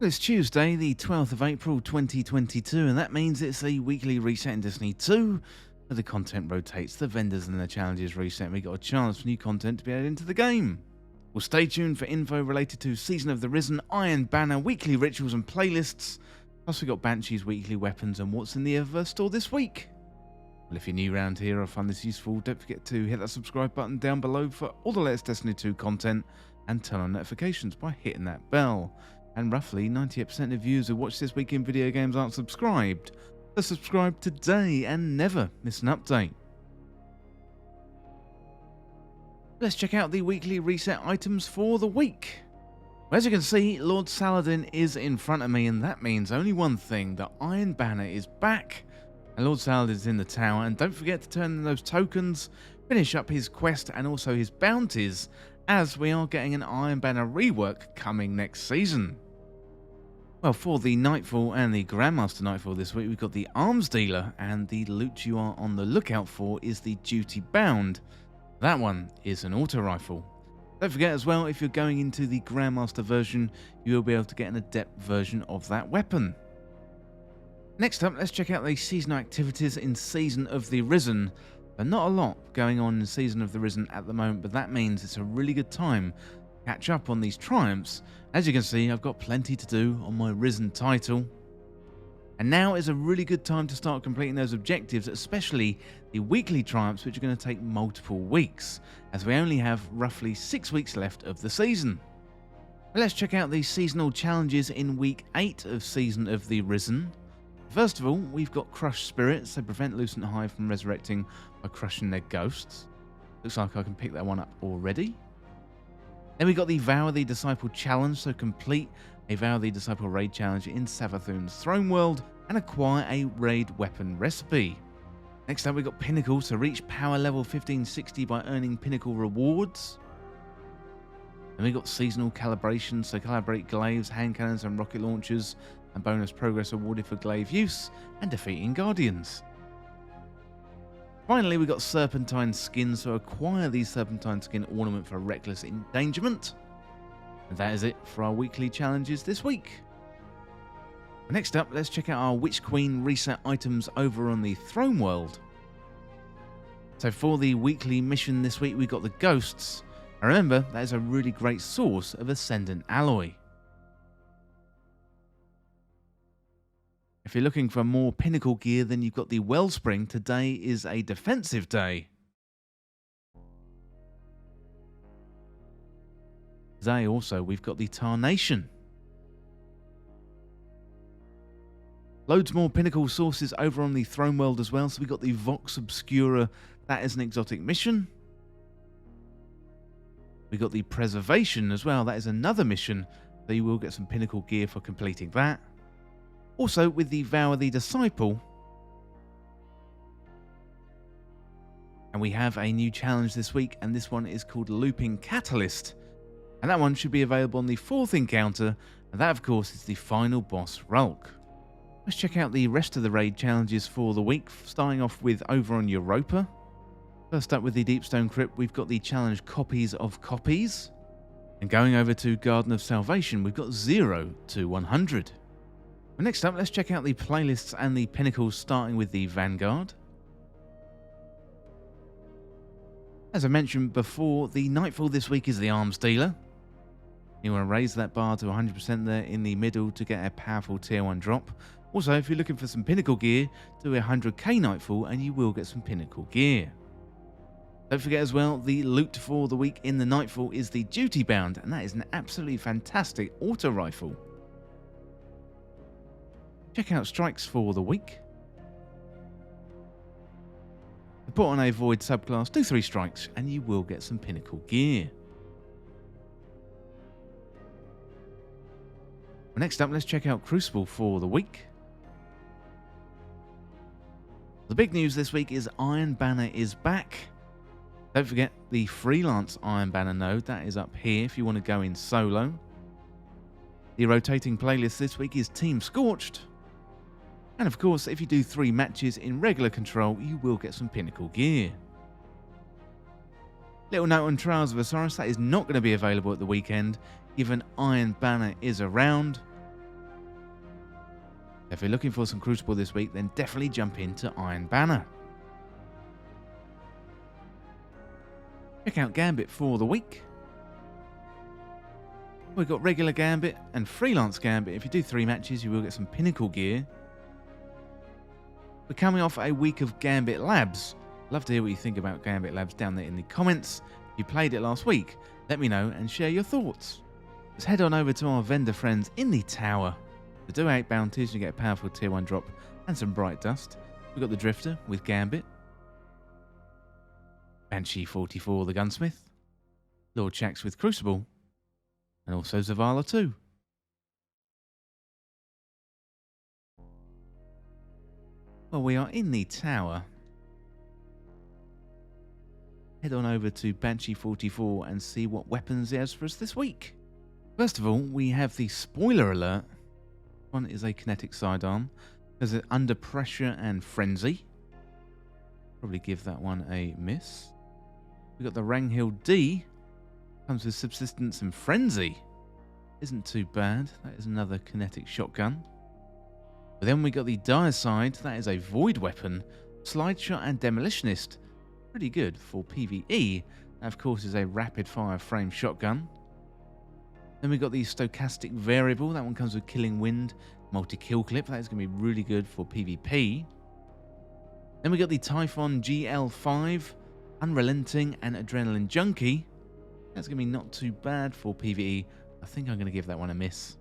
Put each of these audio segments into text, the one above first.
It's Tuesday, the 12th of April 2022, and that means it's a weekly reset in Destiny 2, where the content rotates, the vendors and the challenges reset, and we got a chance for new content to be added into the game. Well, stay tuned for info related to Season of the Risen, Iron Banner, weekly rituals and playlists, plus we got Banshee's weekly weapons and what's in the Eververse store this week. Well, if you're new around here or find this useful, don't forget to hit that subscribe button down below for all the latest Destiny 2 content, and turn on notifications by hitting that bell. And roughly 98% of viewers who watch This Week in Video Games aren't subscribed. So subscribe today and never miss an update. Let's check out the weekly reset items for the week. As you can see, Lord Saladin is in front of me, and that means only one thing: the Iron Banner is back. And Lord Saladin is in the tower, and don't forget to turn in those tokens, finish up his quest and also his bounties, as we are getting an Iron Banner rework coming next season. Well, for the Nightfall and the Grandmaster Nightfall this week, we've got the Arms Dealer, and the loot you are on the lookout for is the Duty Bound. That one is an auto rifle. Don't forget as well, if you're going into the Grandmaster version, you will be able to get an Adept version of that weapon. Next up, let's check out the seasonal activities in Season of the Risen. But not a lot going on in Season of the Risen at the moment, but that means it's a really good time to catch up on these triumphs. As you can see, I've got plenty to do on my Risen title. And now is a really good time to start completing those objectives, especially the weekly triumphs, which are going to take multiple weeks, as we only have roughly 6 weeks left of the season. But let's check out the seasonal challenges in week 8 of Season of the Risen. First of all, we've got Crush Spirits, so prevent Lucent Hive from resurrecting by crushing their ghosts. Looks like I can pick that one up already. Then we got the Vow the Disciple challenge, so complete a Vow the Disciple raid challenge in Savathun's Throne World and acquire a raid weapon recipe. Next up we got Pinnacle, so reach power level 1560 by earning Pinnacle rewards. Then we got Seasonal Calibration, so calibrate glaives, hand cannons and rocket launchers, and bonus progress awarded for glaive use and defeating Guardians. Finally, we got Serpentine Skin, so acquire the Serpentine Skin ornament for Reckless Endangerment. And that is it for our weekly challenges this week. Next up, let's check out our Witch Queen reset items over on the Throne World. So for the weekly mission this week, we got the Ghosts. And remember, that is a really great source of Ascendant Alloy. If you're looking for more Pinnacle gear, then you've got the Wellspring. Today is a defensive day. Today also we've got the Tarnation. Loads more Pinnacle sources over on the Throne World as well. So we've got the Vox Obscura, that is an exotic mission. We've got the Preservation as well, that is another mission. So you will get some Pinnacle gear for completing that. Also, with the Vow of the Disciple, and we have a new challenge this week, and this one is called Looping Catalyst, and that one should be available on the 4th encounter, and that of course is the final boss, Rulk. Let's check out the rest of the raid challenges for the week, starting off with over on Europa. First up with the Deepstone Crypt, we've got the challenge Copies of Copies, and going over to Garden of Salvation, we've got 0 to 100. Next up, let's check out the playlists and the pinnacles, starting with the Vanguard. As I mentioned before, the Nightfall this week is the Arms Dealer. You want to raise that bar to 100% there in the middle to get a powerful tier 1 drop. Also, if you're looking for some Pinnacle gear, do a 100k Nightfall and you will get some Pinnacle gear. Don't forget as well, the loot for the week in the Nightfall is the Duty Bound, and that is an absolutely fantastic auto rifle. Check out strikes for the week. Put on a Void subclass, do 3 strikes, and you will get some Pinnacle gear. Next up, let's check out Crucible for the week. The big news this week is Iron Banner is back. Don't forget the freelance Iron Banner node, that is up here if you want to go in solo. The rotating playlist this week is Team Scorched. And of course, if you do 3 matches in regular control, you will get some Pinnacle gear. Little note on Trials of Osiris, that is not going to be available at the weekend, given Iron Banner is around. If you're looking for some Crucible this week, then definitely jump into Iron Banner. Check out Gambit for the week. We've got regular Gambit and freelance Gambit. If you do 3 matches, you will get some pinnacle gear. We're coming off a week of Gambit Labs. Love to hear what you think about Gambit Labs down there in the comments. If you played it last week, let me know and share your thoughts. Let's head on over to our vendor friends in the tower. To do 8 bounties, you get a powerful tier 1 drop and some bright dust. We've got the Drifter with Gambit, Banshee-44 the Gunsmith, Lord Shax with Crucible, and also Zavala too. Well, we are in the tower. Head on over to Banshee-44 and see what weapons he has for us this week. First of all, we have the spoiler alert. One is a kinetic sidearm. There's an under pressure and frenzy. Probably give that one a miss. We've got the Ranghill D. Comes with subsistence and frenzy. Isn't too bad. That is another kinetic shotgun. But then we got the dire side. That is a void weapon. Slide shot and demolitionist. Pretty good for PvE. That of course is a rapid fire frame shotgun. Then we got the stochastic variable. That one comes with killing wind, multi-kill clip. That is going to be really good for PvP. Then we got the Typhon GL5, unrelenting and adrenaline junkie. That's going to be not too bad for PvE. I think I'm going to give that one a miss.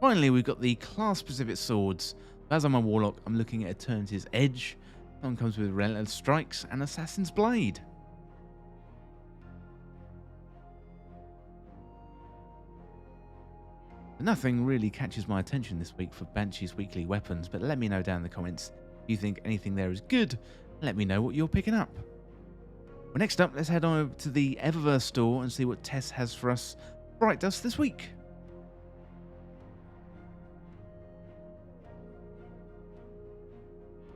Finally, we've got the class-specific swords. As I'm a warlock, I'm looking at Eternity's Edge. That one comes with Relentless Strikes and Assassin's Blade. Nothing really catches my attention this week for Banshee's weekly weapons, but let me know down in the comments if you think anything there is good. Let me know what you're picking up. Well, next up, let's head on over to the Eververse store and see what Tess has for us Bright Dust this week.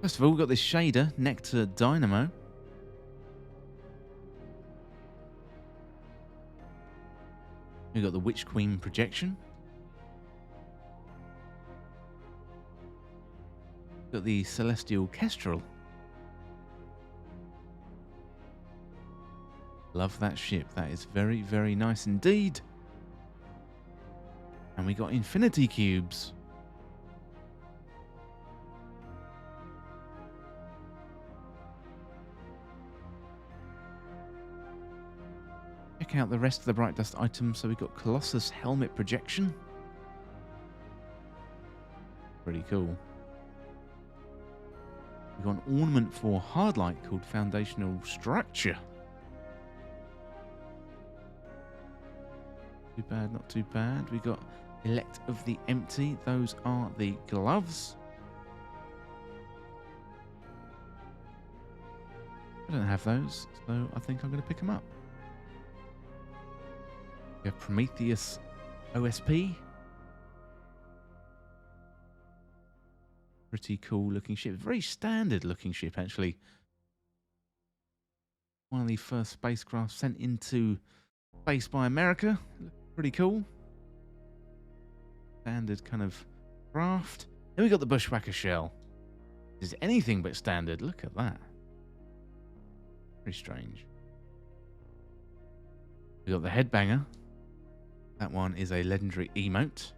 First of all, we've got this shader, Nectar Dynamo. We've got the Witch Queen projection. We've got the Celestial Kestrel. Love that ship. That is very, very nice indeed. And we got Infinity Cubes. Check out the rest of the Bright Dust items. So we've got Colossus Helmet Projection. Pretty cool. We've got an ornament for Hardlight called Foundational Structure. Too bad, not too bad. We got Elect of the Empty. Those are the gloves. I don't have those, so I think I'm going to pick them up. We have Prometheus OSP. Pretty cool looking ship. Very standard looking ship, actually. One of the first spacecraft sent into space by America. Pretty cool. Standard kind of craft. Then we got the Bushwhacker shell. Is anything but standard. Look at that. Very strange. We got the Headbanger. That one is a legendary emote.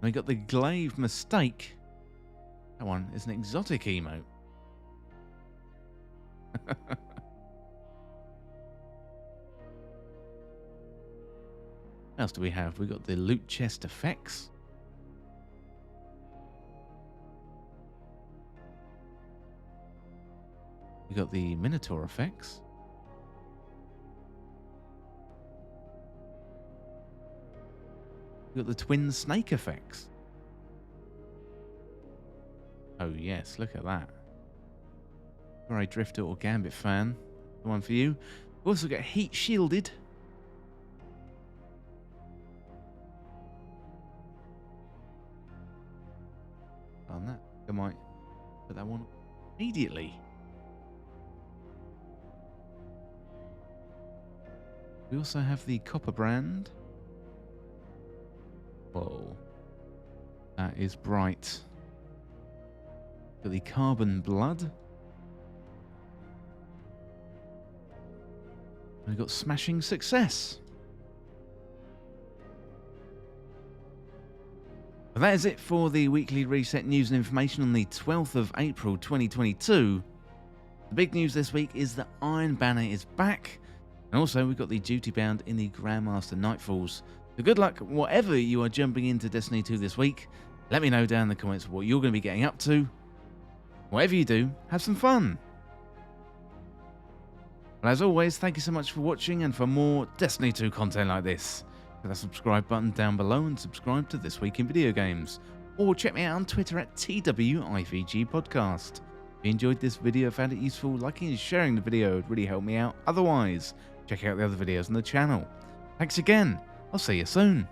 We got the Glaive Mistake. That one is an exotic emote. What else do we have? We got the Loot Chest effects. We got the Minotaur effects. We got the Twin Snake effects. Oh yes, look at that. If you're a Drifter or Gambit fan, the one for you. We also got Heat Shielded. On that, I might put that one immediately. We also have the Copper brand. Whoa. That is bright. Got the Carbon Blood. We've got Smashing Success. But that is it for the weekly reset news and information on the 12th of April 2022. The big news this week is that Iron Banner is back, and also we've got the duty bound in the Grandmaster Nightfalls. So good luck whatever you are jumping into Destiny 2 this week. Let me know down in the comments what you're going to be getting up to. Whatever you do, have some fun. Well, as always, thank you so much for watching, and for more Destiny 2 content like this, hit that subscribe button down below and subscribe to This Week in Video Games. Or check me out on Twitter at TWIVG Podcast. If you enjoyed this video, found it useful, liking and sharing the video would really help me out. Otherwise, check out the other videos on the channel. Thanks again. I'll see you soon.